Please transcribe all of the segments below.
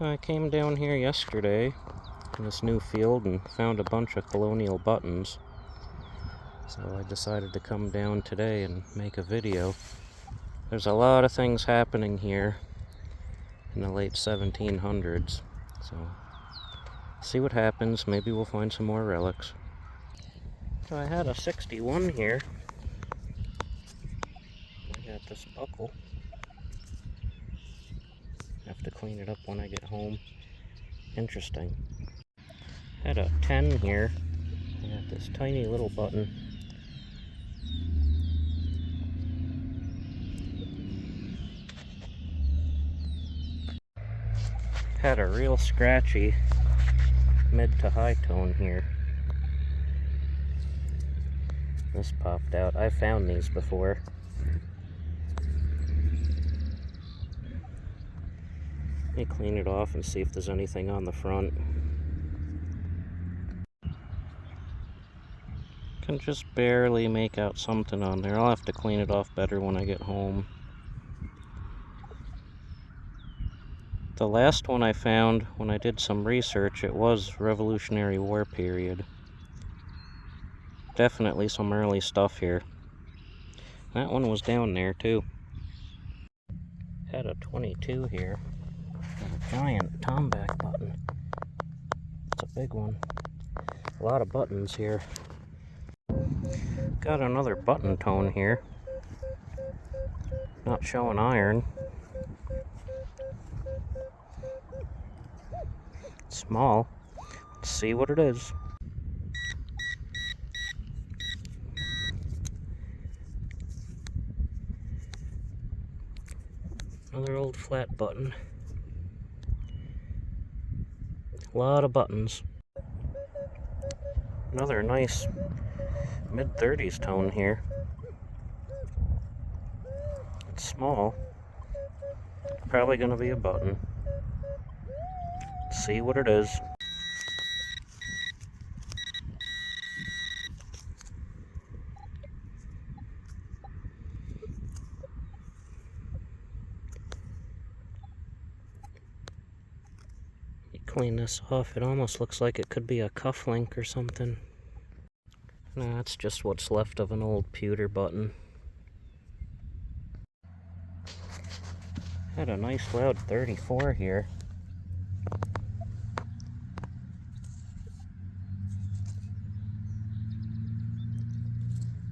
I came down here yesterday in this new field and found a bunch of colonial buttons. So I decided to come down today and make a video. There's a lot of things happening here in the late 1700s. So see what happens. Maybe we'll find some more relics. So I had a 61 here. I got this buckle. Have to clean it up when I get home. Interesting. Had a 10 here. I got this tiny little button. Had a real scratchy mid to high tone here. This popped out. I found these before. Let me clean it off and see if there's anything on the front. Can just barely make out something on there. I'll have to clean it off better when I get home. The last one I found, when I did some research, it was Revolutionary War period. Definitely some early stuff here. That one was down there too. Had a 22 here. Got a giant tomback button. It's a big one. A lot of buttons here. Got another button tone here. Not showing iron. Small. Let's see what it is. Another old flat button. A lot of buttons. Another nice mid-30s tone here. It's small. Probably gonna be a button. Let's see what it is. Clean this off. It almost looks like it could be a cufflink or something. Nah, it's just what's left of an old pewter button. Had a nice loud 34 here.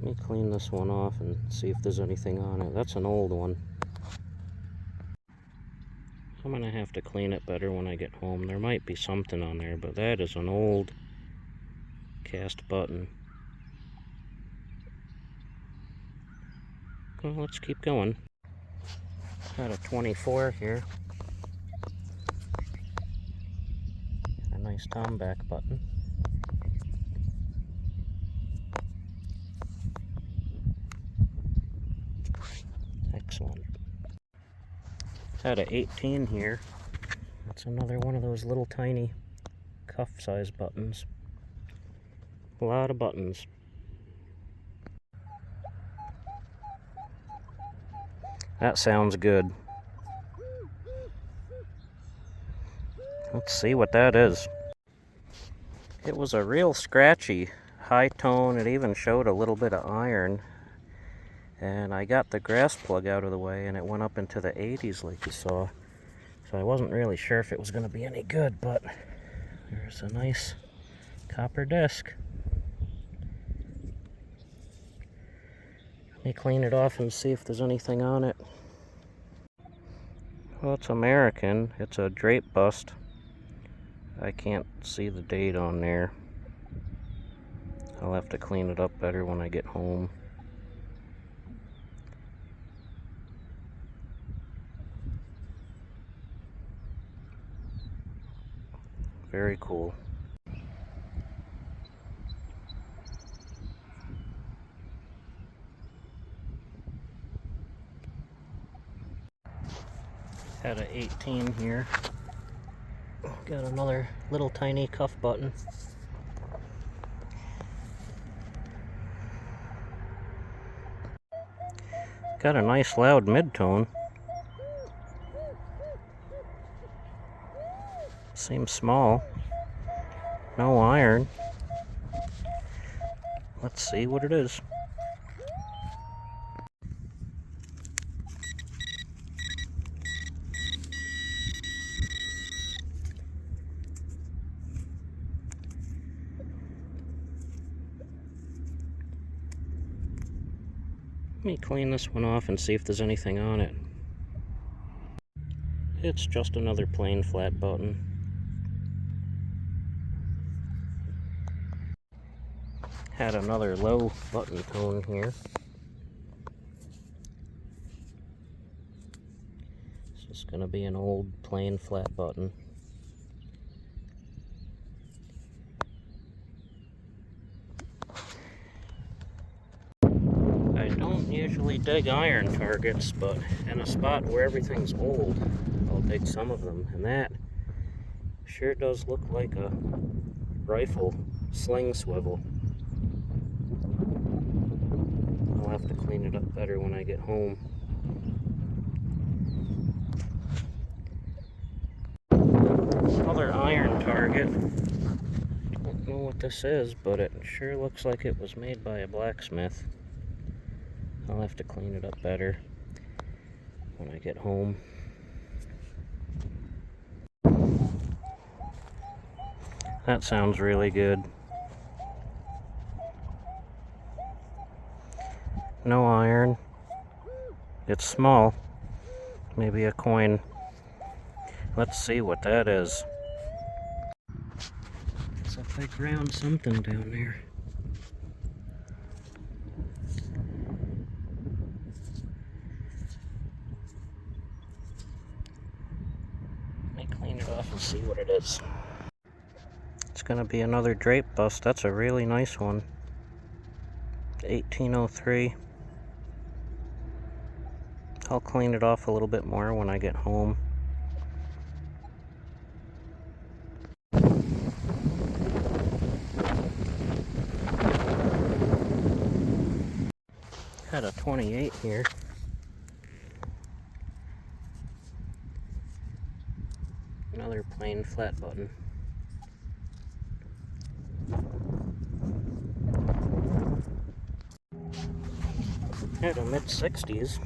Let me clean this one off and see if there's anything on it. That's an old one. I'm gonna have to clean it better when I get home. There might be something on there, but that is an old cast button. Well, let's keep going. Got a 24 here. A nice tomback button. Excellent. Had a 18 here. That's another one of those little tiny cuff size buttons. A lot of buttons. That sounds good. Let's see what that is. It was a real scratchy high tone. It even showed a little bit of iron. And I got the grass plug out of the way and it went up into the 80s like you saw. So I wasn't really sure if it was going to be any good, but there's a nice copper disc. Let me clean it off and see if there's anything on it. Well, it's American. It's a drape bust. I can't see the date on there. I'll have to clean it up better when I get home. Very cool. Had an 18 here. Got another little tiny cuff button. Got a nice loud mid-tone. Seems small. No iron. Let's see what it is. Let me clean this one off and see if there's anything on it. It's just another plain flat button. Had another low button tone here. It's just going to be an old plain flat button. I don't usually dig iron targets, but in a spot where everything's old, I'll dig some of them, and that sure does look like a rifle sling swivel. I'll have to clean it up better when I get home. Another iron target. Don't know what this is, but it sure looks like it was made by a blacksmith. I'll have to clean it up better when I get home. That sounds really good. No iron. It's small. Maybe a coin. Let's see what that is. Looks like I ground something down there. Let me clean it off and see what it is. It's gonna be another drape bust. That's a really nice one. 1803. I'll clean it off a little bit more when I get home. Had a 28 here. Another plain flat button. Had a mid-60s.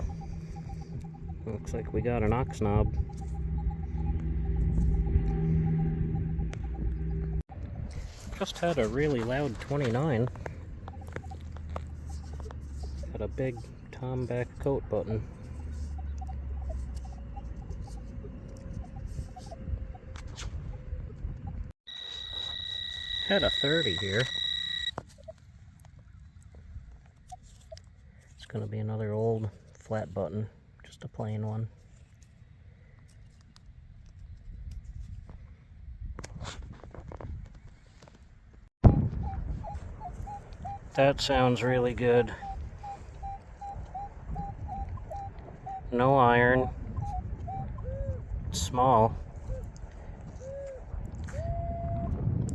Looks like we got an ox knob. Just had a really loud 29. Had a big Tomback coat button. Had a 30 here. It's gonna be another old flat button, just a plain one. That sounds really good. No iron. It's small.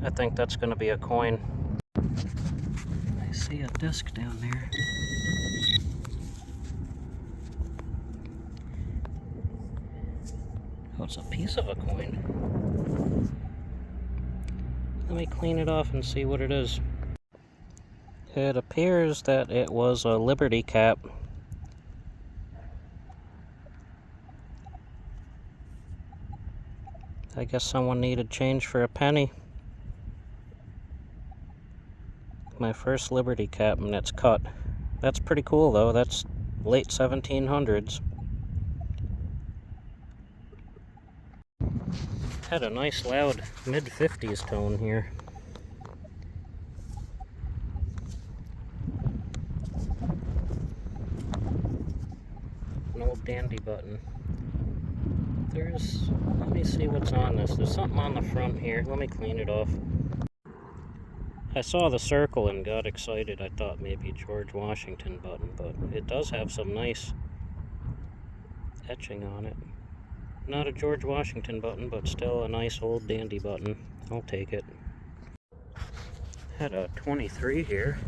I think that's going to be a coin. I see a disc down there. Oh, it's a piece of a coin. Let me clean it off and see what it is. It appears that it was a Liberty cap. I guess someone needed change for a penny. My first Liberty cap, and it's cut. That's pretty cool though. That's late 1700s. Had a nice loud mid-50s tone here. An old dandy button. Let me see what's on this. There's something on the front here. Let me clean it off. I saw the circle and got excited. I thought maybe George Washington button, but it does have some nice etching on it. Not a George Washington button, but still a nice old dandy button. I'll take it. Had a 23 here.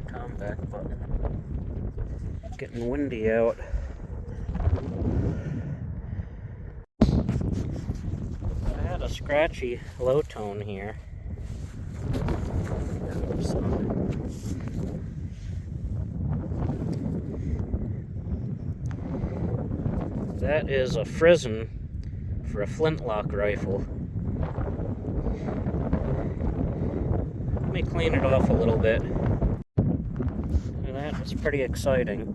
Tomback button. getting windy out. I had a scratchy low tone here. That is a frizzen for a Flintlock rifle. Let me clean it off a little bit. And that was pretty exciting.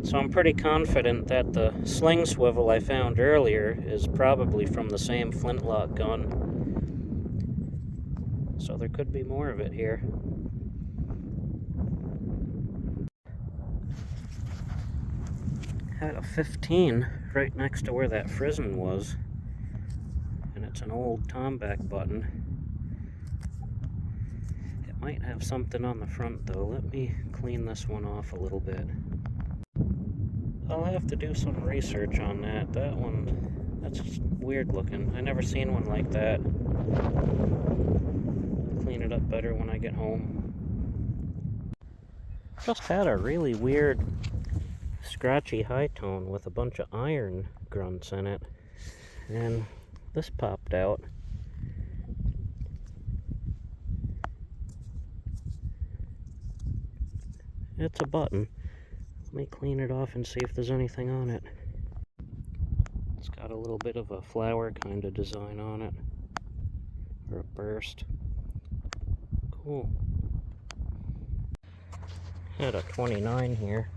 So I'm pretty confident that the sling swivel I found earlier is probably from the same Flintlock gun. So there could be more of it here. Had a 15 right next to where that frizzen was. And it's an old Tomback button. It might have something on the front though. Let me clean this one off a little bit. I'll have to do some research on that. That one, that's weird looking. I never seen one like that. Clean it up better when I get home. Just had a really weird scratchy high tone with a bunch of iron grunts in it. And this popped out. It's a button. Let me clean it off and see if there's anything on it. It's got a little bit of a flower kind of design on it. Or a burst. Cool. Had a 29 here.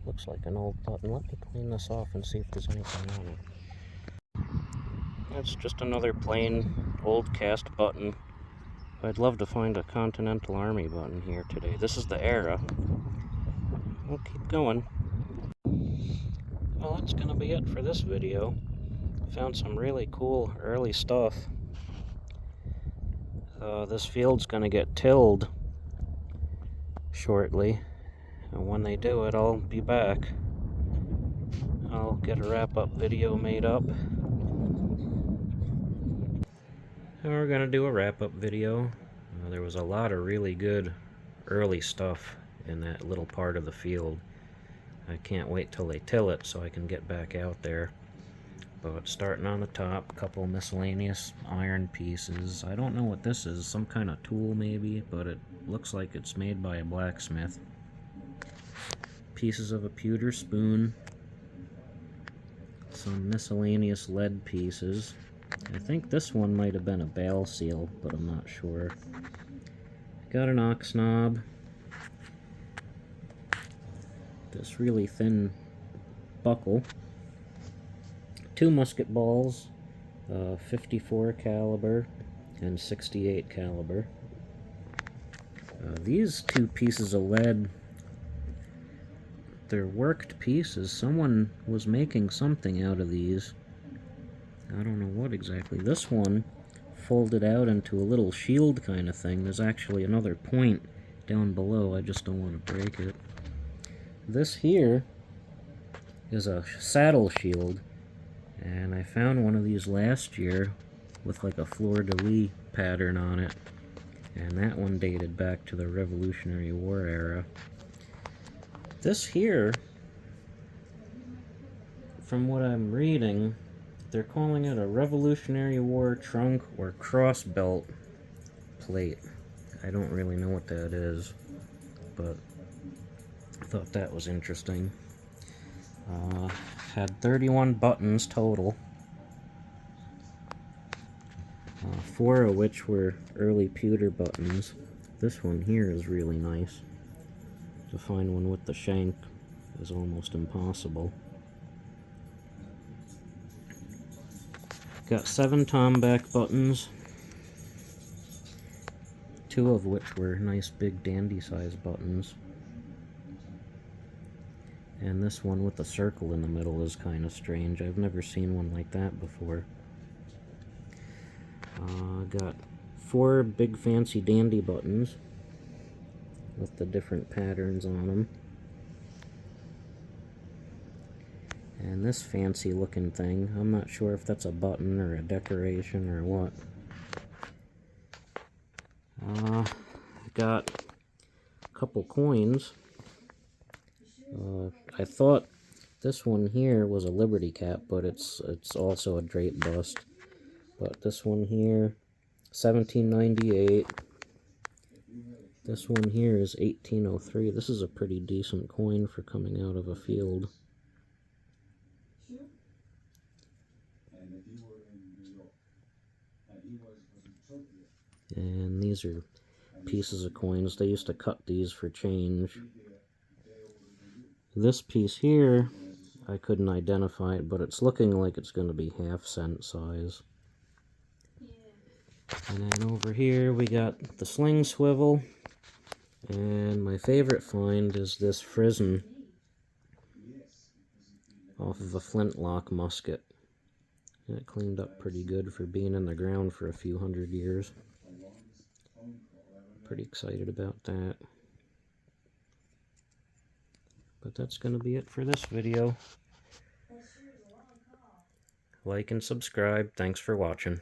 Looks like an old button. Let me clean this off and see if there's anything on it. That's just another plain old cast button. I'd love to find a Continental Army button here today. This is the era. We'll keep going. Well, that's gonna be it for this video. Found some really cool early stuff. This field's gonna get tilled shortly. And when they do it, I'll be back. I'll get a wrap-up video made up. And we're gonna do a wrap-up video. There was a lot of really good early stuff in that little part of the field. I can't wait till they till it so I can get back out there. But starting on the top, a couple miscellaneous iron pieces. I don't know what this is, some kind of tool maybe, but it looks like it's made by a blacksmith. Pieces of a pewter spoon. Some miscellaneous lead pieces. I think this one might have been a bale seal, but I'm not sure. Got an ox knob. This really thin buckle. 2 musket balls, 54 caliber and 68 caliber. These 2 pieces of lead, they're worked pieces. Someone was making something out of these. I don't know what exactly. This one folded out into a little shield kind of thing. There's actually another point down below. I just don't want to break it. This here is a saddle shield. And I found one of these last year with like a fleur-de-lis pattern on it. And that one dated back to the Revolutionary War era. This here, from what I'm reading, they're calling it a Revolutionary War trunk or cross belt plate. I don't really know what that is, but I thought that was interesting. Had 31 buttons total, 4 of which were early pewter buttons. This one here is really nice. To find one with the shank is almost impossible. Got 7 Tomback buttons, 2 of which were nice big dandy size buttons. And this one with the circle in the middle is kind of strange. I've never seen one like that before. Got 4 big fancy dandy buttons with the different patterns on them. And this fancy looking thing, I'm not sure if that's a button or a decoration or what. Got a couple coins. I thought this one here was a Liberty Cap, but it's also a drape bust. But this one here, 1798. This one here is 1803. This is a pretty decent coin for coming out of a field. And these are pieces of coins. They used to cut these for change. This piece here, I couldn't identify it, but it's looking like it's going to be half-cent size. And then over here we got the sling swivel. And my favorite find is this frizzen off of a Flintlock musket. And it cleaned up pretty good for being in the ground for a few hundred years. Pretty excited about that. But that's going to be it for this video. Like and subscribe. Thanks for watching.